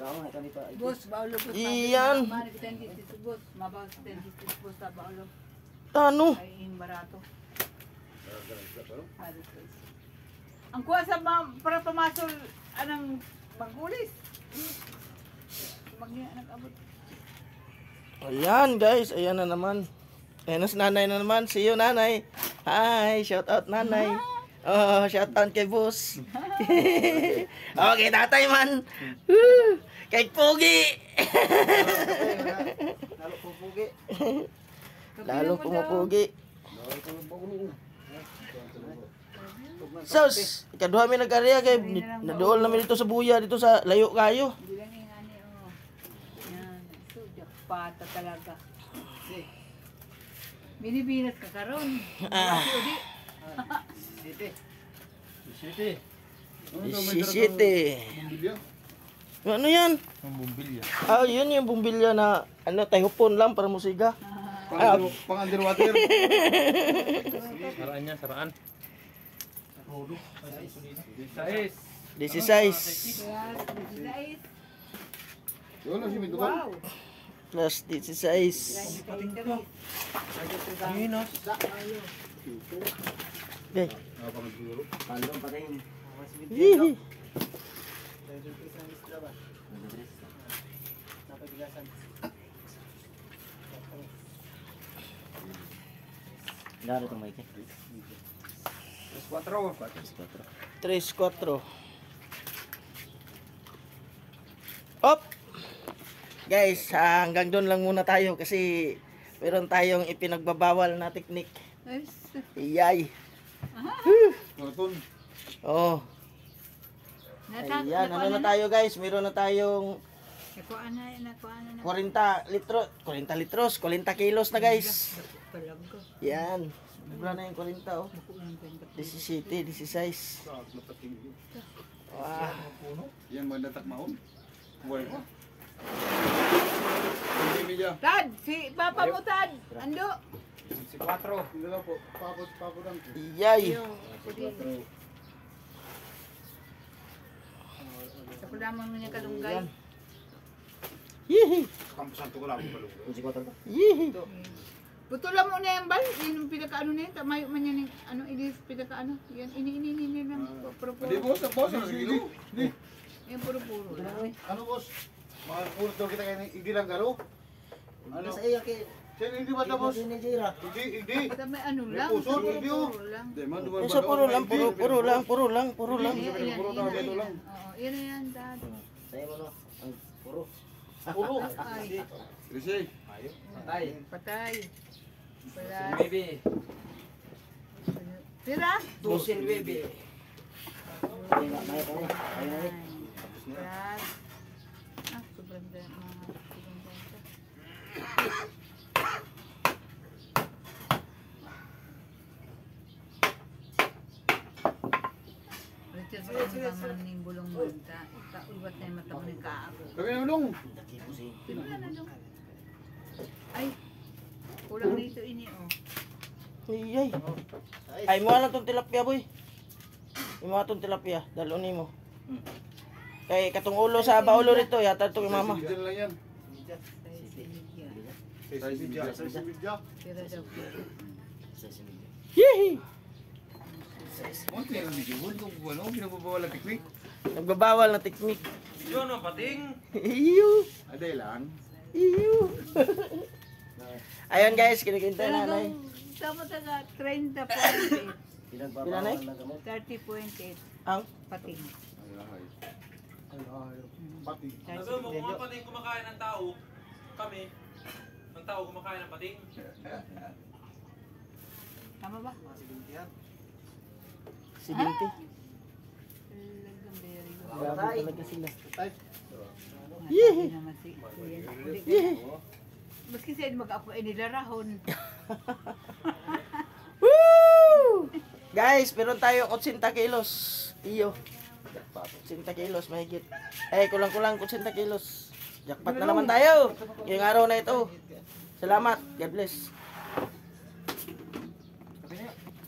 Tao nga kami pa. Bos, baulo bos. Iyan. Mari kita dito bos. Mabawas kita dito bos sa baulo. Ano? Ay yung barato. Ang kuha sa para pamasol anang maghulis. Magnya nag-abot. Ayan guys, ayan na naman. Ayan na si nanay na naman. See you nanay. Hi, shout out nanay. Oh, shout out kay boss. Okay, tatay man. Woo! Kay Pogi. Lalo pupugi. Lalong pumupugi. Sos, ikaduha mi nag-area kay naduol namin dito sa buya dito sa layo kayo. Hindi lang yung ani oh. Yan, sudyak pata talaga. Binibinat ka karon. City. Sisite. Ano yan? Ang bumbilya. Ah, yun yung bumbilya na ano, tahupon lang para musiga. Pang underwater. Saraan niya, saraan. 16. Yun lang si Mintukan. Wow. Plus 16. Minos. Okay. Palong pa rin. Hihi. Garo itong mic. 3-4. Op! Guys, hanggang doon lang muna tayo kasi meron tayong ipinagbabawal na teknik. Iyay. Marathon. Oh. Ayan, ano na tayo guys? Meron na tayong Nakuha na. 40 litros, 40 kilos na guys. Palago. Yan. Sobra na yung 40 oh. 17, 16. Wow. Yan magdatak maon. Buhay ko. Hindi media. Tad, si Papa mo Tad. Ando. Si 4. Hindi lang po. Papo lang po. Iyay. Sa kulamang mo niya kalunggay. Yihi. Kampusan to ko lang po. Si Kotor ba? Yihi. Putulan mo na yung bal. Yung pinaka-ano na yun. Tamayo man yan yung ano. Ini pinaka-ano. Yan. Ini lang. Puro-puro. Hindi boss, boss. Hindi. Yan puro-puro lang. Ano boss? Mga ulit daw kita kayo hindi lang garo. Ano sa iya kay? Siya hindi ba tapos? Hindi Jira. Hindi. Basta may ano lang. Puso, hindi oh. Puro lang. Eso puro lang. Oo, yan na yan Tad. Saya mo no. Ang puro. Puro. Ay, Risi. patay. Wala. Baby. Tira. Dosin baby. Ay na may ko. Ay na. Tad. Ah, sobrang dami. Sobrang dami. Richard, ang maning bulong manta. Kaubat na yung mata mo ng kaago. Kami na ulong. Sino yan ano? Ay, kulang dito ini oh. Iyay. Ay, mo lang tong tilapia boy. Imo atong tilapia, dalo nimo. Kay katong ulo sa baulo rito, yata to kay mama. Diyan lang yan. Sa media. Sa media. Tira daw. Yihi. Monte lang medyo. Huwag ko ano, pinagbabawal ang teknik. Nagbabawal na teknik. Yun ang pating. Iyo. Aday lang. Iyo. Ayun guys, kinikita na nanay. Tama taga 30.8. Pinagbabawal na gamot. 30.8. Ang Pating. Pati. Sabi mo, kung ang pating kumakain ng tao, kami, ang tao kumakain ng pating. Tama ba? si Binti. Talagang Grabe very good. talaga sila. Masabi naman si Kuya. Hindi ko. Maski sa'yo mag-ako ay nilarahon. Woo! Guys, meron tayong 80 kilos. Iyo. 80 kilos, mahigit. Eh, kulang-kulang 80 kilos. Jackpot na naman tayo. Ngayong araw na ito. Salamat. God bless.